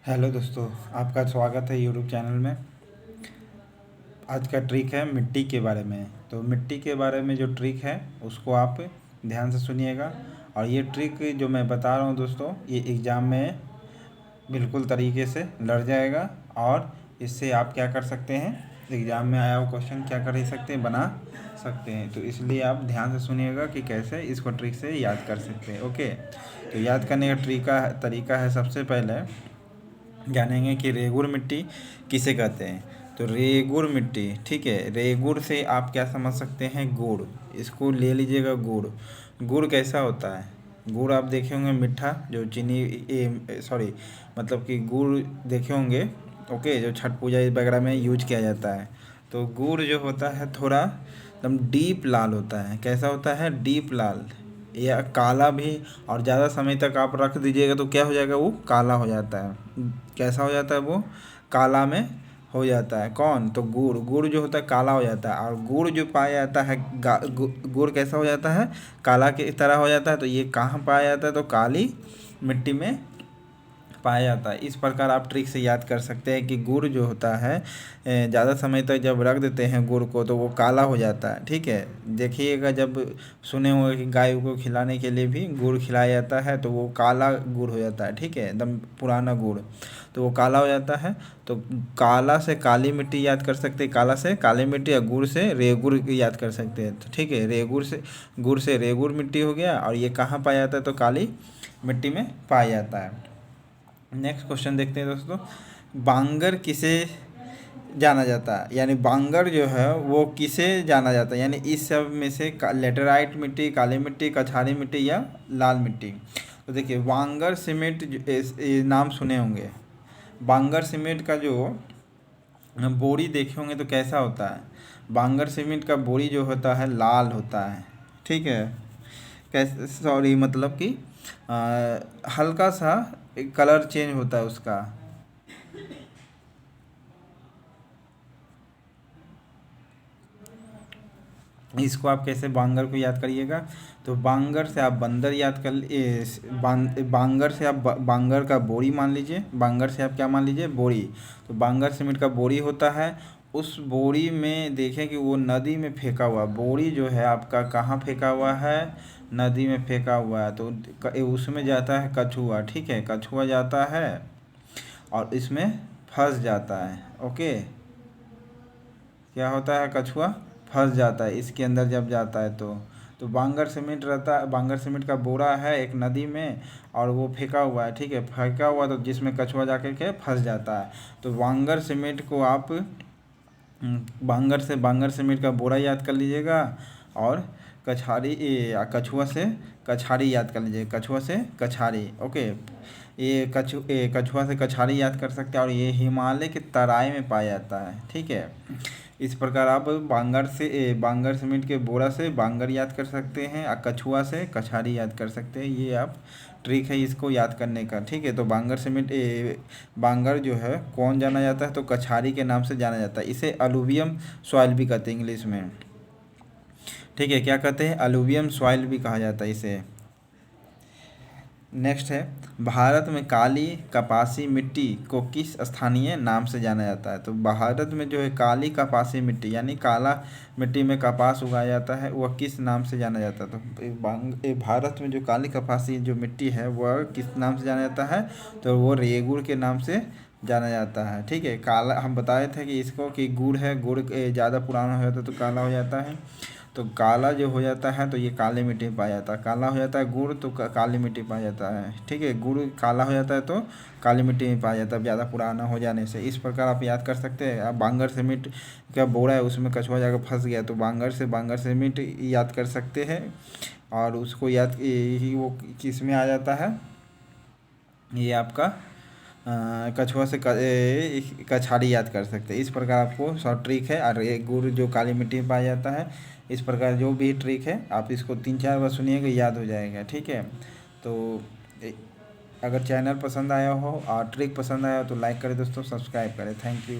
Hello दोस्तों, आपका स्वागत है यूट्यूब चैनल में। आज का ट्रिक है मिट्टी के बारे में। तो मिट्टी के बारे में जो ट्रिक है उसको आप ध्यान से सुनिएगा। और ये ट्रिक जो मैं बता रहा हूँ दोस्तों, ये एग्ज़ाम में बिल्कुल तरीके से लड़ जाएगा। और इससे आप क्या कर सकते हैं, एग्ज़ाम में आया हुआ क्वेश्चन क्या कर सकते हैं, बना सकते हैं। तो इसलिए आप ध्यान से सुनिएगा कि कैसे इसको ट्रिक से याद कर सकते हैं। ओके, तो याद करने का तरीका है, सबसे पहले जानेंगे कि रेगुर मिट्टी किसे कहते हैं। तो रेगुर मिट्टी, ठीक है, रेगुर से आप क्या समझ सकते हैं, गुड़। इसको ले लीजिएगा गुड़। गुड़ कैसा होता है, गुड़ आप देखे होंगे मीठा, जो चीनी सॉरी मतलब कि गुड़ देखे होंगे। ओके, जो छठ पूजा वगैरह में यूज किया जाता है। तो गुड़ जो होता है थोड़ा एकदम डीप लाल होता है। कैसा होता है, डीप लाल या काला भी। और ज़्यादा समय तक आप रख दीजिएगा तो क्या हो जाएगा, वो काला हो जाता है। कैसा हो जाता है, वो काला में हो जाता है। कौन, तो गुड़। गुड़ जो होता है काला हो जाता है। और गुड़ जो पाया जाता है, गुड़ कैसा हो जाता है, काला की तरह हो जाता है। तो ये कहाँ पाया जाता है, तो काली मिट्टी में पाया जाता है। इस प्रकार आप ट्रिक से याद कर सकते हैं कि गुड़ जो होता है ज़्यादा समय तक जब रख देते हैं गुड़ को तो वो काला हो जाता है। ठीक है, देखिएगा, जब सुने होंगे कि गाय को खिलाने के लिए भी गुड़ खिलाया जाता है तो वो काला गुड़ हो जाता है। ठीक है, एकदम पुराना गुड़, तो वो काला हो जाता है। तो काला से काली मिट्टी याद कर सकते हैं, काला से काली मिट्टी, या गुड़ से रेगुड़ याद कर सकते हैं। तो ठीक है, रेगुड़ से गुड़ से रेगुड़ मिट्टी हो गया। और ये कहाँ पाया जाता है, तो काली मिट्टी में पाया जाता है। नेक्स्ट क्वेश्चन देखते हैं दोस्तों। बांगर किसे जाना जाता है, यानी बांगर जो है वो किसे जाना जाता है, यानी इस सब में से लेटेराइट मिट्टी, काली मिट्टी, कछारी मिट्टी या लाल मिट्टी। तो देखिए, बांगर सीमेंट ये नाम सुने होंगे। बांगर सीमेंट का जो बोरी देखे होंगे तो कैसा होता है, बांगर सीमेंट का बोरी जो होता है लाल होता है। ठीक है, कैसे, सॉरी मतलब कि हल्का सा कलर चेंज होता है उसका। इसको आप कैसे बांगर को याद करिएगा, तो बांगर से आप बंदर याद कर बांगर से आप बांगर का बोरी मान लीजिए। बांगर से आप क्या मान लीजिए, बोरी। तो बांगर सीमेंट का बोरी होता है। उस बोरी में देखें कि वो नदी में फेंका हुआ, बोरी जो है आपका कहाँ फेंका हुआ है, नदी में फेंका हुआ है। तो उसमें जाता है कछुआ। ठीक है, कछुआ जाता है और इसमें फंस जाता है। ओके, क्या होता है, कछुआ फंस जाता है इसके अंदर जब जाता है। तो बांगर सीमेंट रहता है, बांगर सीमेंट का बोरा है एक नदी में और वो फेंका हुआ है। ठीक है, फेंका हुआ तो जिसमें कछुआ जाकर के फंस जाता है। तो बांगर सीमेंट को आप बांगर से बांगर सीमेंट का बोरा याद कर लीजिएगा। और कछुआ से कछारी याद कर लीजिए, कछुआ से कछारी। ओके, ये कछुआ से कछारी याद कर सकते हैं। और ये हिमालय के तराई में पाया जाता है। ठीक है, इस प्रकार आप बांगर सीमेंट के बोरा से बांगर याद कर सकते हैं और कछुआ से कछारी याद कर सकते हैं। ये आप ट्रिक है इसको याद करने का। ठीक है, तो बांगर जो है कौन जाना जाता है, तो कछारी के नाम से जाना जाता है। इसे अलुवियम सॉइल भी कहते हैं इंग्लिश में। ठीक है, क्या कहते हैं, अलुवियम सॉइल भी कहा जाता है इसे। नेक्स्ट है, भारत में काली कपासी मिट्टी को किस स्थानीय नाम से जाना जाता है। तो भारत में जो है काली कपासी मिट्टी, यानी काला मिट्टी में कपास उगाया जाता है, वह किस नाम से जाना जाता है। तो भारत में जो काली कपासी जो मिट्टी है वह किस नाम से जाना जाता है, तो वो रेगुड़ के नाम से जाना जाता है। ठीक है, काला हम बताए थे कि इसको कि गुड़ है, गुड़ ज़्यादा पुराना हो जाता है तो काला हो जाता है। तो काला जो हो जाता है तो ये काली मिट्टी में पाया जाता है। काला हो जाता है गुड़ तो काली मिट्टी पाया जाता है। ठीक है, गुड़ काला हो जाता है तो काली मिट्टी में पाया जाता है ज़्यादा पुराना हो जाने से। इस प्रकार आप याद कर सकते हैं। आप बांगर सीमेंट का बोरा है उसमें कछुआ जाकर फंस गया तो बांगर सीमेंट याद कर सकते हैं। और उसको याद वो किस में आ जाता है, ये आपका कछुआ से कछाड़ी याद कर सकते हैं। इस प्रकार आपको शॉर्ट ट्रिक है। और ये गुड़ जो काली मिट्टी में पाया जाता है, इस प्रकार जो भी ट्रिक है आप इसको 3-4 बार सुनिएगा, याद हो जाएगा। ठीक है, तो अगर चैनल पसंद आया हो और ट्रिक पसंद आया हो तो लाइक करें दोस्तों, सब्सक्राइब करें। Thank you.